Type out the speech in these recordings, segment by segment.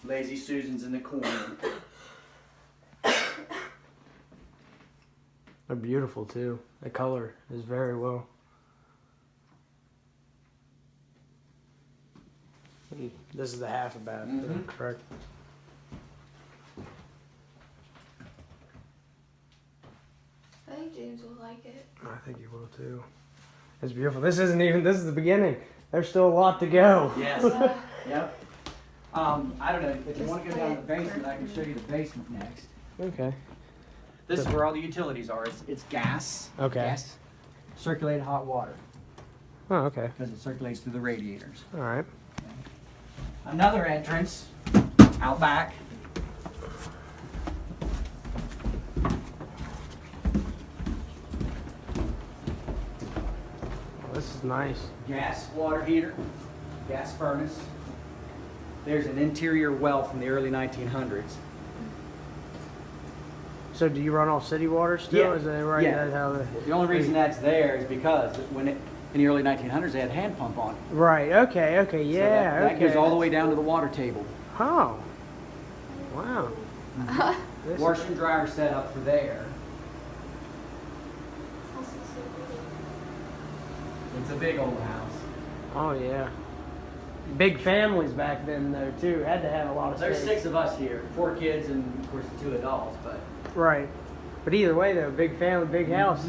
Lazy Susan's in the corner. They're beautiful too. The color is very well. This is the half a bath, correct? I think James will like it. I think you will too. It's beautiful. This is the beginning. There's still a lot to go. Yes. Yep. I don't know, if you want to go down to the basement, I can show you the basement next. Okay. This is where all the utilities are. It's gas. Okay. Gas. Circulated hot water. Oh, okay. Because it circulates through the radiators. All right. Another entrance out back. Well, this is nice. Gas water heater, gas furnace. There's an interior well from the early 1900s. So do you run off city water still? Yeah. Is that right? Yeah. That's how The only reason that's there is because in the early 1900s they had a hand pump on it. Right. Okay. Okay. So Yeah. that okay. goes all the way down to the water table. Oh. Wow. This is- Washer and dryer set up for there. It's a big old house. Oh yeah. Big families back then though too. Had to have a lot of There's space. 6 of us here, 4 kids and of course 2 adults, but Right. But either way though, big family, big house.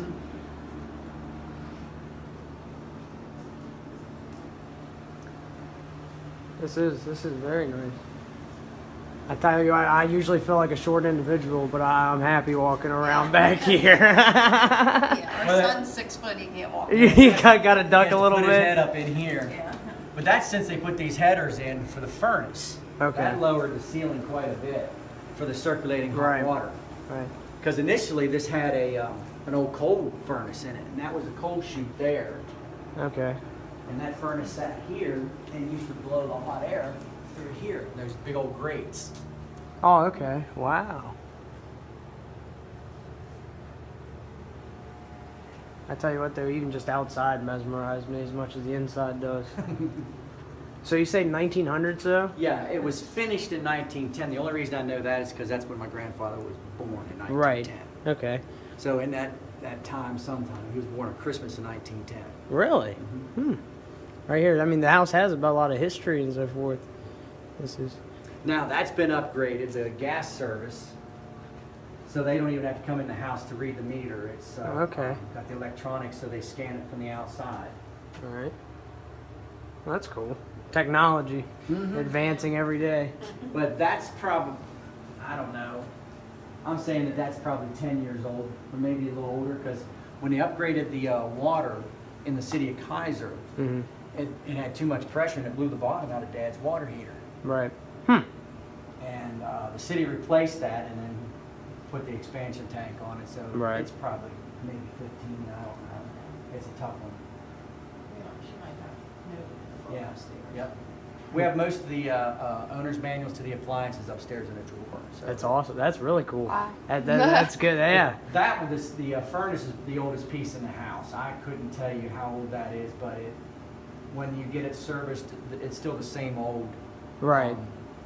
This is very nice. I tell you, I usually feel like a short individual, but I'm happy walking around back here. Yeah, our Well, son's 6 foot, he can't walk. You got to duck he has a to little put his head bit. up in here. Yeah. But that's since they put these headers in for the furnace. Okay. That lowered the ceiling quite a bit for the circulating hot Right. water. Right. Because initially this had an old coal furnace in it, and that was a coal chute there. Okay. And that furnace sat here and used to blow the hot air through here. There's big old grates. Oh, okay. Wow. I tell you what, though, even just outside mesmerized me as much as the inside does. So you say 1900s, though? Yeah, it was finished in 1910. The only reason I know that is because that's when my grandfather was born in 1910. Right. Okay. So in that time, sometime, he was born on Christmas in 1910. Really? Right here. I mean, the house has about a lot of history and so forth. This is. Now that's been upgraded, the gas service, so they don't even have to come in the house to read the meter. It's Okay. got the electronics, so they scan it from the outside. All right. Well, that's cool. Technology advancing every day. But that's probably, I don't know. I'm saying that that's probably 10 years old, or maybe a little older, because when they upgraded the water in the city of Kaiser, Mm-hmm. it had too much pressure and it blew the bottom out of Dad's water heater. Right. And the city replaced that and then put the expansion tank on it, so Right. it's probably maybe 15, I don't know. It's a tough one. She might not know. Yeah. Yep. We have most of the owner's manuals to the appliances upstairs in a drawer. So. That's awesome. That's really cool. Wow. That's good. Yeah. That one, the furnace is the oldest piece in the house. I couldn't tell you how old that is, but when you get it serviced, it's still the same old Right.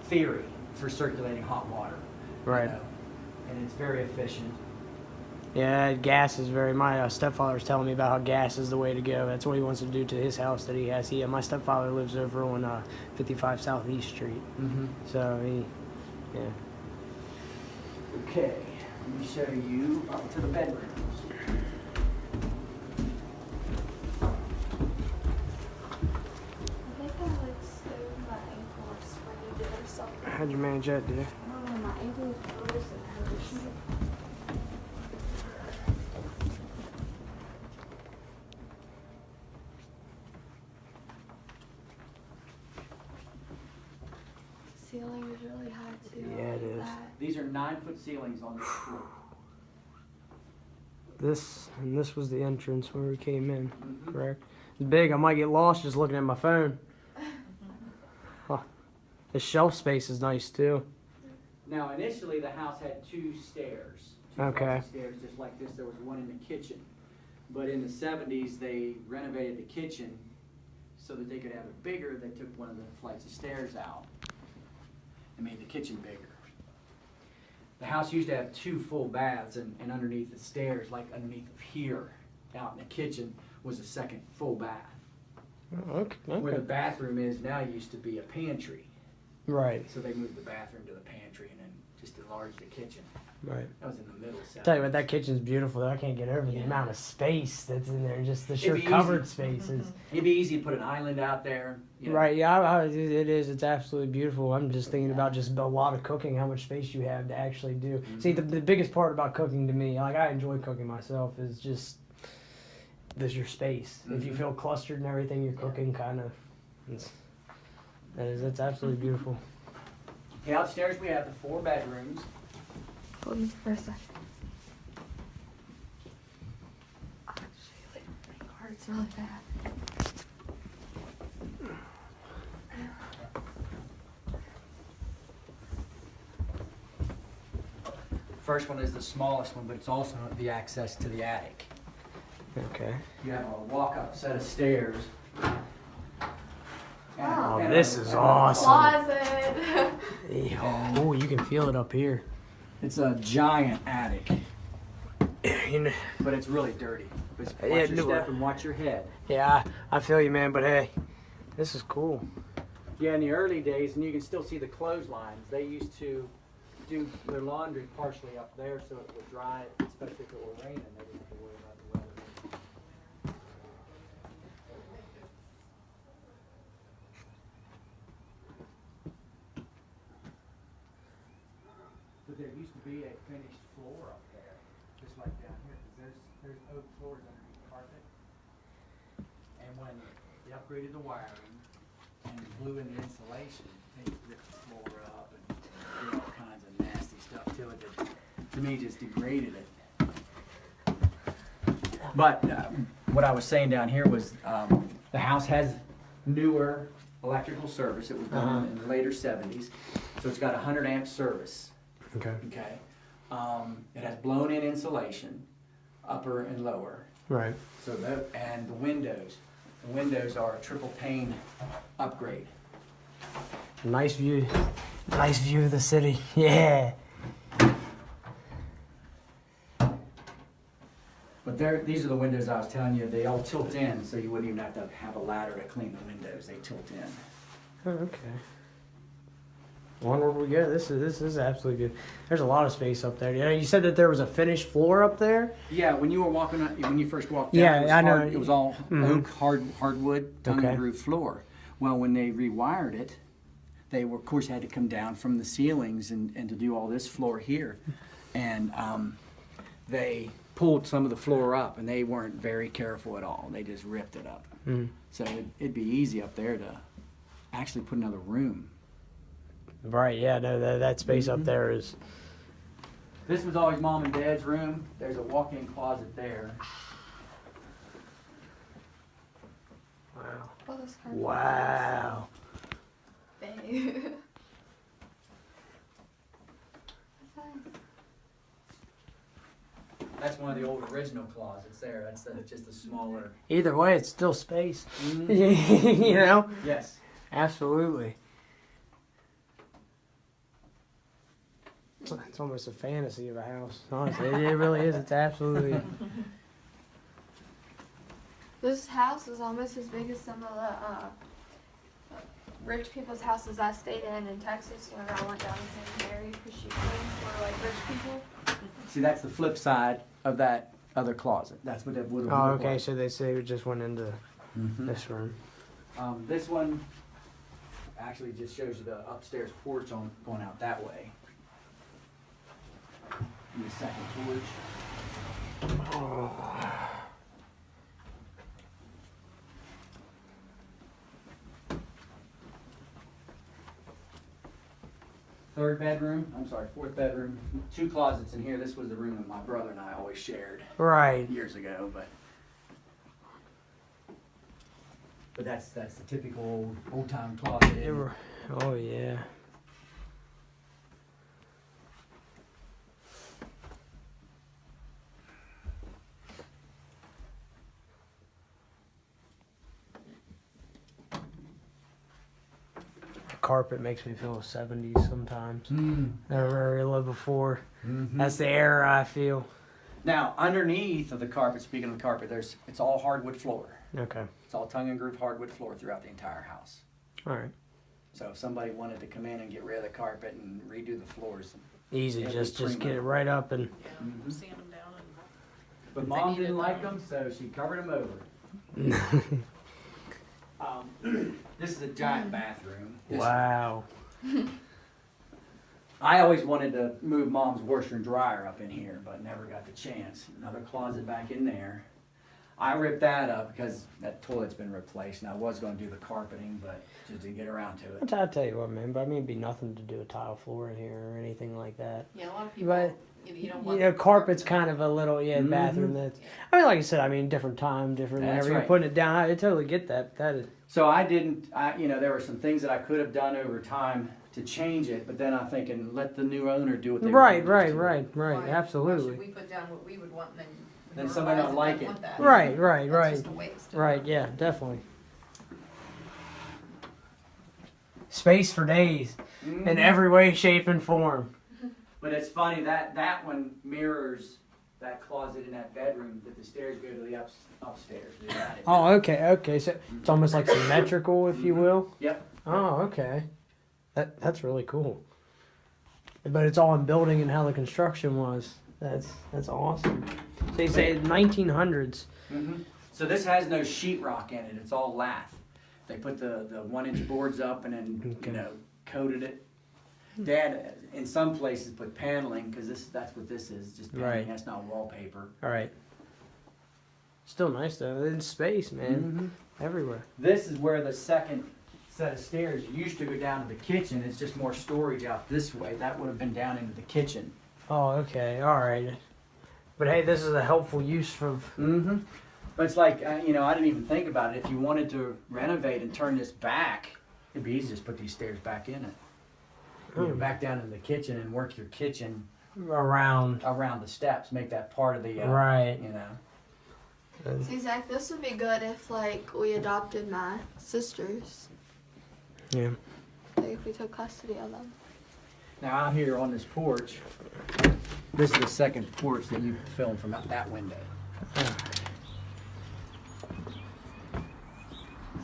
theory for circulating hot water. you Right. know, and it's very efficient. Yeah, gas is very. My stepfather was telling me about how gas is the way to go. That's what he wants to do to his house that he has. My stepfather lives over on 55 Southeast Street. So yeah. Okay, let me show you up to the bedrooms. I think I like stowed my ankle or sprained it or something. How'd you manage that, dear? I don't know, my ankle was frozen and hurts. Ceiling is really high too. Yeah, it is. These are 9-foot ceilings on this floor. This was the entrance where we came in, correct? It's big. I might get lost just looking at my phone. Huh. The shelf space is nice too. Now, initially, the house had 2 stairs. 2 Okay. flights of stairs just like this. There was one in the kitchen. But in the 70s, they renovated the kitchen so that they could have it bigger. They took one of the flights of stairs out. and made the kitchen bigger. The house used to have 2 full baths, and underneath the stairs, like underneath of here, out in the kitchen, was a second full bath. Okay. Where the bathroom is now used to be a pantry. Right. So they moved the bathroom to the pantry and then just enlarged the kitchen. Right. That was in the middle section. Tell you what, that kitchen's beautiful. Though. I can't get over the Yeah. amount of space that's in there. Just the sheer It'd be covered easy. spaces. It'd be easy to put an island out there. You know. Right. Yeah. It is. It's absolutely beautiful. I'm just thinking about just a lot of cooking, how much space you have to actually do. See, the biggest part about cooking to me, like I enjoy cooking myself, is just there's your space. If you feel clustered and everything, you're cooking kind of. That's absolutely beautiful. Okay, upstairs we have the 4 bedrooms. Hold me for a second. I'll have to show you later. My heart's really bad. First one is the smallest one, but it's also the access to the attic. Okay. You have a walk-up set of stairs. Oh, this is awesome. Closet. Oh, you can feel it up here. It's a giant attic, You know, but it's really dirty. Just watch Yeah, your no, step and watch your head. yeah, I feel you, man. But hey, this is cool. Yeah, in the early days, and you can still see the clotheslines, they used to do their laundry partially up there so it would dry, especially if it were raining. They didn't have to worry about the weather. But there used to be a finished floor up there, just like down here, because there's oak floors underneath carpet. And when they upgraded the wiring and blew in the insulation, they ripped the floor up and did all kinds of nasty stuff to it that, to me, just degraded it. But what I was saying down here was the house has newer electrical service. It was done in the later 70s. So it's got 100 amp service. Okay. Okay. It has blown-in insulation, upper and lower. Right. So and the windows are a triple pane upgrade. Nice view. Nice view of the city. Yeah. But these are the windows I was telling you. They all tilt in, so you wouldn't even have to have a ladder to clean the windows. They tilt in. Oh, okay. Onward we go. This is absolutely good. There's a lot of space up there. Yeah, you said that there was a finished floor up there. Yeah, when you first walked down, Yeah, it was I know. hard, it was all oak, hardwood, tongue Okay. and groove floor. Well, when they rewired it, they were, of course, had to come down from the ceilings and to do all this floor here, and they pulled some of the floor up, and they weren't very careful at all. They just ripped it up. So it'd be easy up there to actually put another room. Right. Yeah. No. That space up there is. This was always Mom and Dad's room. There's a walk-in closet there. Wow. Oh, this car. Wow. Big. What's that? That's one of the old original closets there. That's just a smaller. Either way, it's still space. You know. Yes. Absolutely. It's almost a fantasy of a house. Honestly, it really is. It's absolutely. This house is almost as big as some of the rich people's houses I stayed in Texas when I went down to St. Mary because she for like rich people. See, that's the flip side of that other closet. That's what it would have Oh, looked okay. like. So they say it just went into this room. This one actually just shows you the upstairs porch going out that way. And the second porch. Fourth bedroom. 2 closets in here. This was the room that my brother and I always shared Right. years ago, but that's the typical old time closet. Oh yeah. carpet makes me feel 70s sometimes. Never really lived before. Mm-hmm. That's the air I feel. Now, underneath of the carpet, speaking of the carpet, it's all hardwood floor. Okay. It's all tongue and groove hardwood floor throughout the entire house. All right. So if somebody wanted to come in and get rid of the carpet and redo the floors, Easy. Yeah, Just we get it right up and. Mhm. Sand them down but They Mom needed didn't like them. them, so she covered them over. This is a giant bathroom. Wow. I always wanted to move Mom's washer and dryer up in here, but never got the chance. Another closet back in there. I ripped that up because that toilet's been replaced, and I was going to do the carpeting, but just didn't get around to it. I'll tell you what, man. But I mean, it'd be nothing to do a tile floor in here or anything like that. Yeah, a lot of people. But You don't you want know, the carpet's carpet kind of a little Mhm. bathroom. That's. I mean, like I said, I mean, different time, different. That's Whenever you're right. putting it down, I totally get that. That is. So I didn't, there were some things that I could have done over time to change it, but then I'm thinking, let the new owner do what they Right, want right, to. right, Why- right. Why Absolutely. should we put down what we would want and then? Then whoever somebody buys don't like don't it. want that? Right, right, That's right, just a waste. right. Yeah, definitely. Space for days in Mhm. every way, shape, and form. But it's funny that one mirrors that closet in that bedroom, that the stairs go to the upstairs. They added. Oh, okay, okay. So it's almost like symmetrical, if you will. Yep. Oh, okay. That's really cool. But it's all in building and how the construction was. That's awesome. So you say 1900s. hmm So this has no sheetrock in it. It's all lath. They put the 1-inch boards up and then Okay. coated it. Dad, in some places, put paneling because that's what this is. Just paneling. Right. That's not wallpaper. All right. Still nice though. In space, man. Mhm. Everywhere. This is where the second set of stairs used to go down to the kitchen. It's just more storage out this way. That would have been down into the kitchen. Oh, okay. All right. But hey, this is a helpful use for. Mm-hmm. But it's like, I didn't even think about it. If you wanted to renovate and turn this back, it'd be easy to just put these stairs back in it. You go back down in the kitchen and work your kitchen Around. around the steps. Make that part of the, Right. See, Zach, this would be good if, like, we adopted my sisters. Yeah. Like, if we took custody of them. Now out here on this porch, this is the second porch that you filmed from out that window. This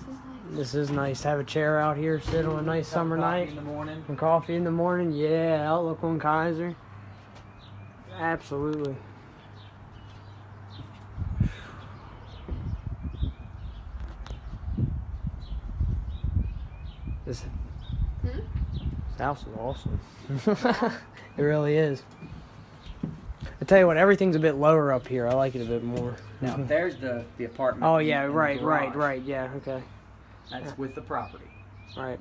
is nice. This is nice to have a chair out here, sit on a nice Cup of summer coffee night. in the morning. Some coffee in the morning. Yeah, outlook on Kaiser. Absolutely. This house is awesome. It really is. I tell you what, everything's a bit lower up here. I like it a bit more. Now there's the apartment. Oh yeah, and the right. garage. Yeah, okay. That's with the property. Right.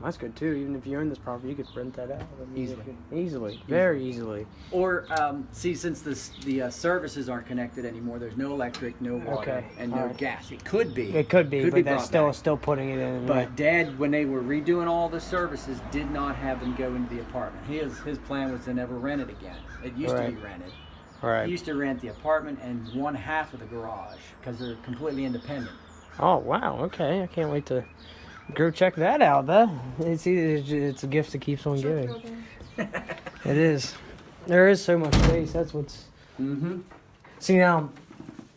That's good too. Even if you own this property, you could rent that out. I mean, Easily. Easily. Very easily. Or see, since the services aren't connected anymore, there's no electric, no water, Okay, and no alright. gas. It could be. It could be, Could but be that's brought back. still putting it in. But Dad, when they were redoing all the services, did not have them go into the apartment. His plan was to never rent it again. It used to be Right. rented. All He right. used to rent the apartment and one half of the garage because they're completely independent. Oh wow. Okay. I can't wait to go check that out. It's a gift that keeps on Sure, giving. okay. It is. There is so much space. That's what's. Mm-hmm. See now,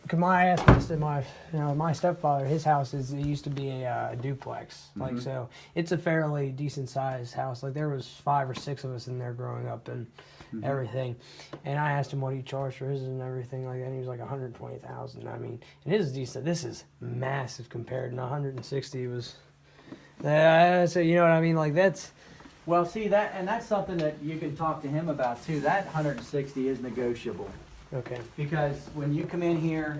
cause my stepfather, his house it used to be a duplex. Like Mhm. so, it's a fairly decent sized house. Like there was 5 or 6 of us in there growing up and Mhm. everything. And I asked him what he charged for his and everything like that. And he was like 120,000. I mean, and his is decent. This is massive compared. And 160 was. So you know what I mean? Like that's. Well, see that's something that you can talk to him about too. That 160 is negotiable. Okay. Because when you come in here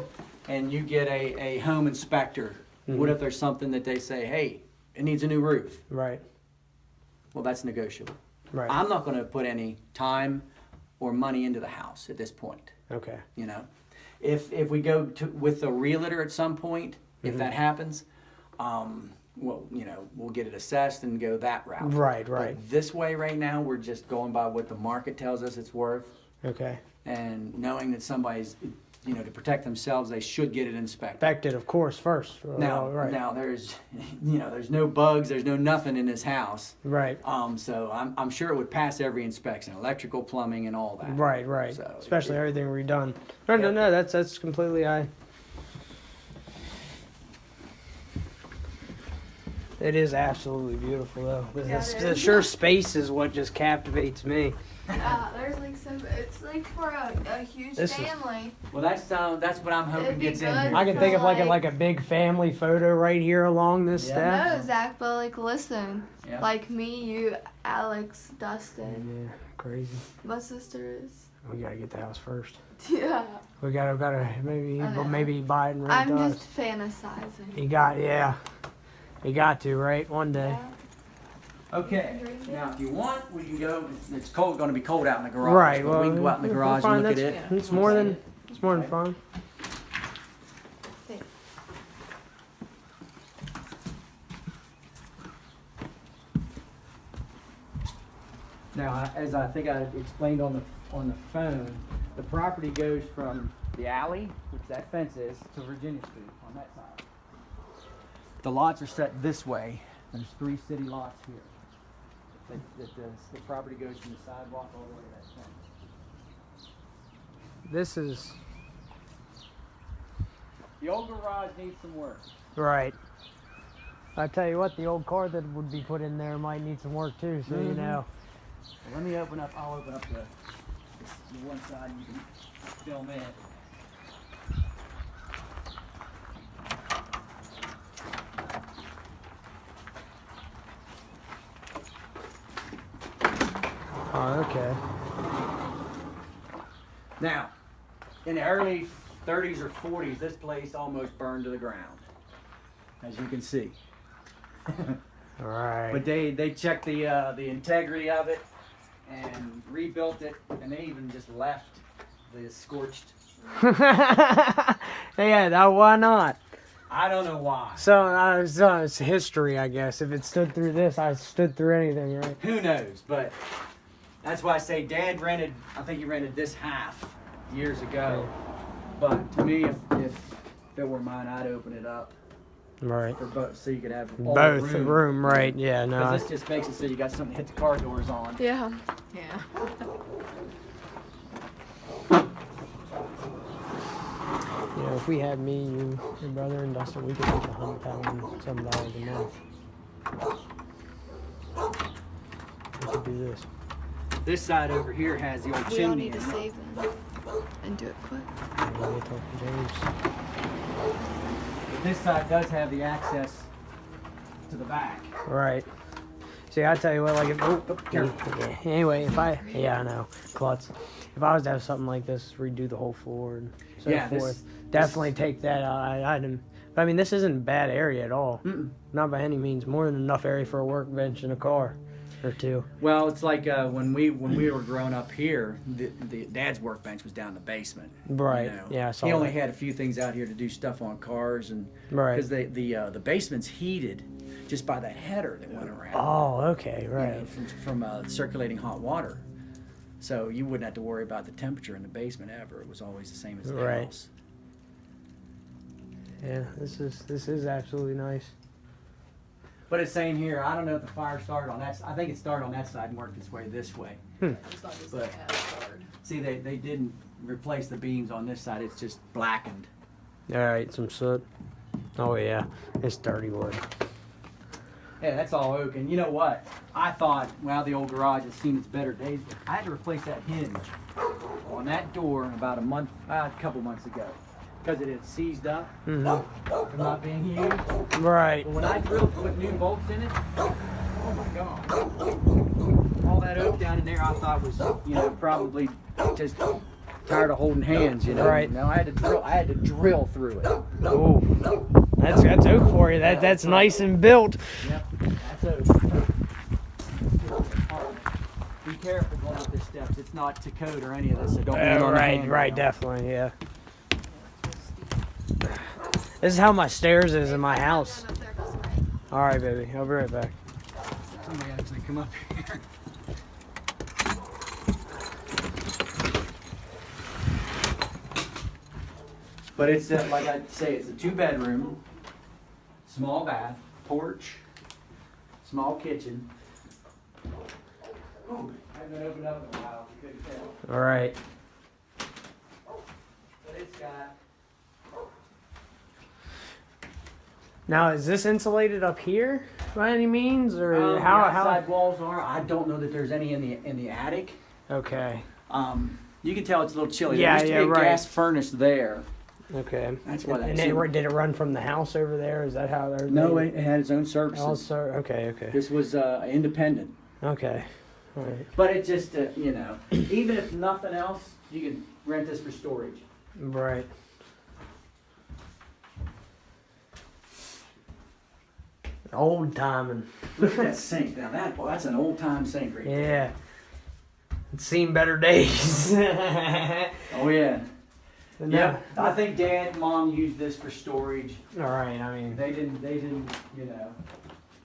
and you get a home inspector, what Mhm. if there's something that they say, hey, it needs a new roof? Right. Well, that's negotiable. Right. I'm not going to put any time or money into the house at this point. Okay. You know, if we go with a realtor at some point, if Mhm. that happens, we'll get it assessed and go that route. Right. Right. But this way, right now, we're just going by what the market tells us it's worth, Okay. and knowing that somebody's you know, to protect themselves, they should get it inspected. Infected, of course, first. Now, right. now there's, you know, there's no bugs, there's no nothing in this house. Right. So I'm sure it would pass every inspection, electrical, plumbing, and all that. Right, right. So, Especially everything redone. No, no, Yep. no. That's completely. It is absolutely beautiful, though. Yeah, it The is. sheer space is what just captivates me. There's like it's like for a huge This is- family. Well, that's what I'm hoping It'd be gets in good. here. I can think of like a big family photo right here along this Yeah. step. No, Zach, but like listen, Yeah. like me, you, Alex, Dustin, Yeah, crazy. my sisters. We gotta get the house first. Yeah. We gotta maybe I know. maybe buy it and rent I'm us. just fantasizing. You got to, right? One day. Yeah. Okay. Now, if you want, we can go. It's cold. Going to be cold out in the garage. Right. but Well, we can go out in the we'll garage find and look at it. that's- It's more than fun. Now, as I think I explained on the phone, the property goes from the alley, which that fence is, to Virginia Street on that side. The lots are set this way. There's 3 city lots here. The property goes from the sidewalk all the way to that fence. This is The old garage needs some work. right. I tell you what, the old car that would be put in there might need some work too. So you Mhm. know. Well, let me open up. I'll open up the one side and you can film it. Oh, okay. Now, in the early 30s or 40s, this place almost burned to the ground, as you can see. All right. But they checked the integrity of it and rebuilt it, and they even just left the scorched. Yeah, now why not? I don't know why. So it's history, I guess. If it stood through this, I stood through anything, right? Who knows? But that's why I say Dad rented. I think he rented this half years ago. But to me, if it were mine, I'd open it up Right. for both, so you could have all Both the room, right? Yeah, no. Because this just makes it so you got something to hit the car doors on. Yeah. You know, if we had me, you, your brother, and Dustin, we could make $100,000 a month. We could do this. This side over here has the old We all chimney need to in it. save them and do it quick. Maybe we'll talk to James. But this side does have the access to the back. Right. See, I tell you what, like if Careful. yeah. Anyway, I know, klutz. If I was to have something like this, redo the whole floor and so Yeah, this- forth, definitely take that item. But I mean, this isn't a bad area at all. Mm-mm. Not by any means. More than enough area for a workbench and a car or two. Well, it's like when we were growing up here, the Dad's workbench was down in the basement. Right. You know. Yeah, I saw He only that. had a few things out here to do stuff on cars, and Right. because the basement's heated just by the header that went around. Oh, okay, you know, right. from circulating hot water. So you wouldn't have to worry about the temperature in the basement ever. It was always the same as the Right. house. Yeah, this is absolutely nice. But it's saying here, I don't know if the fire started on that. I think it started on that side and worked its way this way. But see, they didn't replace the beams on this side. It's just blackened. All right, some soot. Oh yeah, it's dirty wood. Yeah, that's all oak. And you know what? I thought, well, the old garage has seen its better days. But I had to replace that hinge on that door about a couple months ago, because it had seized up Mhm. from not being used. Right. But when I put new bolts in it, oh my God. All that oak down in there I thought was, probably just tired of holding hands, Right. No, I had to drill through it. Oh, that's oak for you. That's nice and built. Yep, that's oak. Be careful going up the steps. It's not to code or any of this, so don't lean on the Right, handrail. right, definitely, yeah. This is how my stairs is in my house. All right, baby, I'll be right back. Somebody actually come up here. But it's, like I say, it's a 2-bedroom, small bath, porch, small kitchen. Ooh, haven't opened up in a while, you couldn't tell. All right. But it's got, Now, is this insulated up here by any means, or the how? outside walls are. I don't know that there's any in the attic. Okay. You can tell it's a little chilly. Yeah, there used to be a right. gas furnace there. Okay. That's why And that's did it run from the house over there? Is that how they're? No, it had its own services. Also, okay. This was independent. Okay. All right. But it just, even if nothing else, you can rent this for storage. Right. Old timing. Look at that sink. Now that's an old time sink right there. Yeah. It's seen better days. Oh yeah. No. Yeah. I think Dad and Mom used this for storage. All right. I mean, They didn't,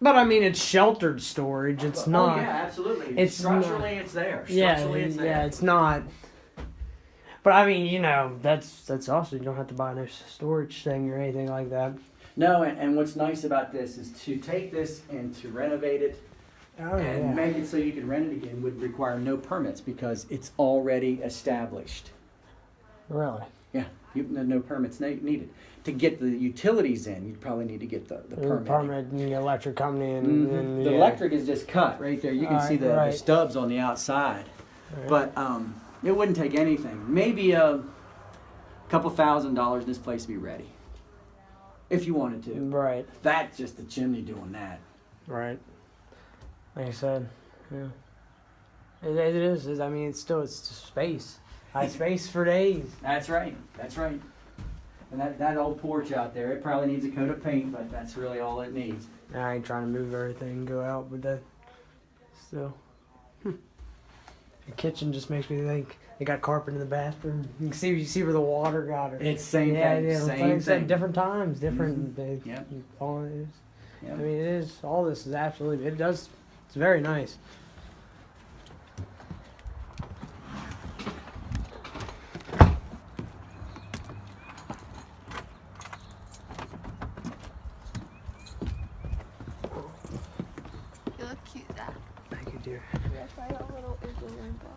but I mean, it's sheltered storage. It's Oh not. yeah, absolutely. It's Structurally, it's there. Yeah. Structurally, it's there. Yeah. It's not. But I mean, that's also, you don't have to buy no storage thing or anything like that. No, and what's nice about this is to take this and to renovate it Oh and make it so you can rent it again would require no permits because it's already established. Really? Yeah, no permits needed. To get the utilities in, you'd probably need to get the permit. Permit and the electric company and The yeah. electric is just cut right there. You can see the Right. stubs on the outside. Right. But it wouldn't take anything. Maybe a couple $1,000 this place would be ready. If you wanted to. Right. That's just the chimney doing that. Right. Like I said, yeah. It is. I mean, it's just space. I have space for days. That's right. And that old porch out there, it probably needs a coat of paint, but that's really all it needs. I ain't trying to move everything and go out, but that still. The kitchen just makes me think they got carpet in the bathroom. You see where the water got it. It's same Yeah, thing. yeah. Same Like I said, thing. different times, different. Yep. I Yep. mean, it is. All this is absolutely. It does. It's very nice. You look cute, Zach. Thank you, dear. Yes, I got a little igloo rainbow.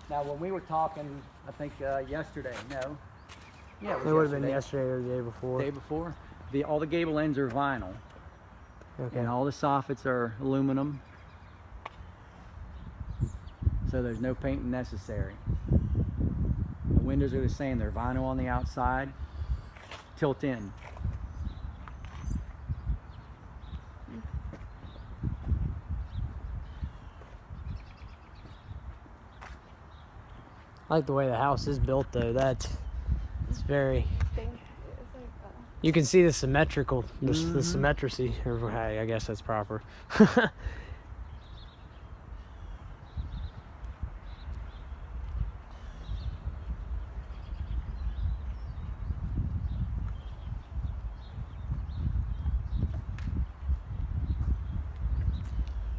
Now, when we were talking, I think yesterday, no? Yeah, It would have been yesterday or the day before. Day before. All the gable ends are vinyl, Okay. and all the soffits are aluminum. So there's no painting necessary. The windows are the same. They're vinyl on the outside, tilt in. I like the way the house is built, though. It's very. Thank you. It's like, You can see the symmetrical, the Mhm. symmetry, or hey, I guess that's proper.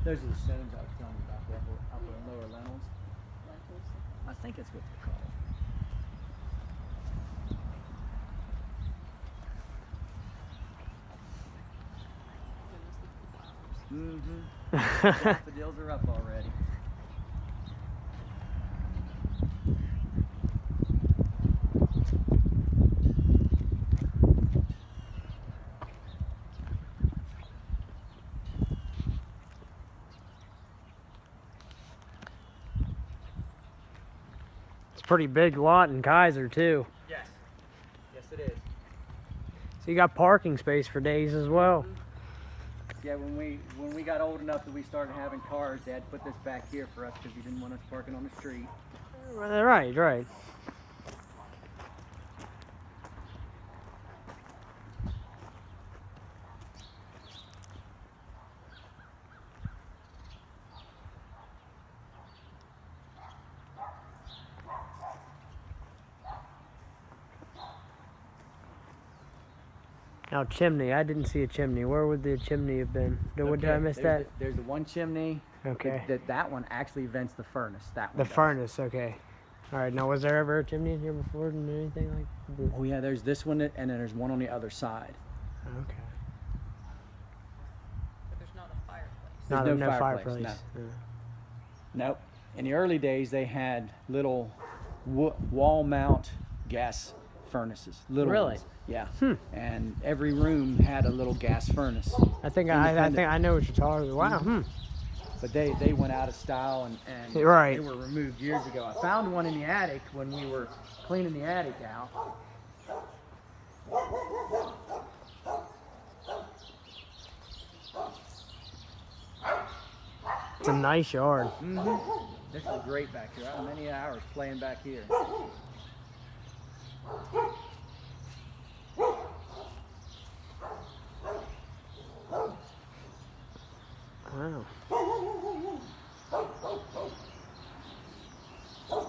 Those are the stones I was telling you about, the upper and lower lintels. I think it's what they call it. Mm-hmm. Daffodils are up already. It's a pretty big lot in Kaiser, too. Yes. Yes, it is. So you got parking space for days as well. Yeah, when we got old enough that we started having cars, Dad put this back here for us because he didn't want us parking on the street. Right, right. Now, chimney. I didn't see a chimney. Where would the chimney have been? Did I miss that? There's the one chimney. Okay. That one actually vents the furnace. That one The does. furnace. Okay. All right. Now, was there ever a chimney in here before and anything like? Oh yeah, there's this one, and then there's one on the other side. Okay. But there's not a fireplace. There's No no fireplace, Yeah. Nope. In the early days, they had little wall mount gas furnaces. Little Really? ones. Yeah. Hmm. And every room had a little gas furnace. I think Independent. I know what you're talking about. Wow. Hmm. But they went out of style and Right. they were removed years ago. I found one in the attic when we were cleaning the attic out. It's a nice yard. This is great back here. I had many hours playing back here.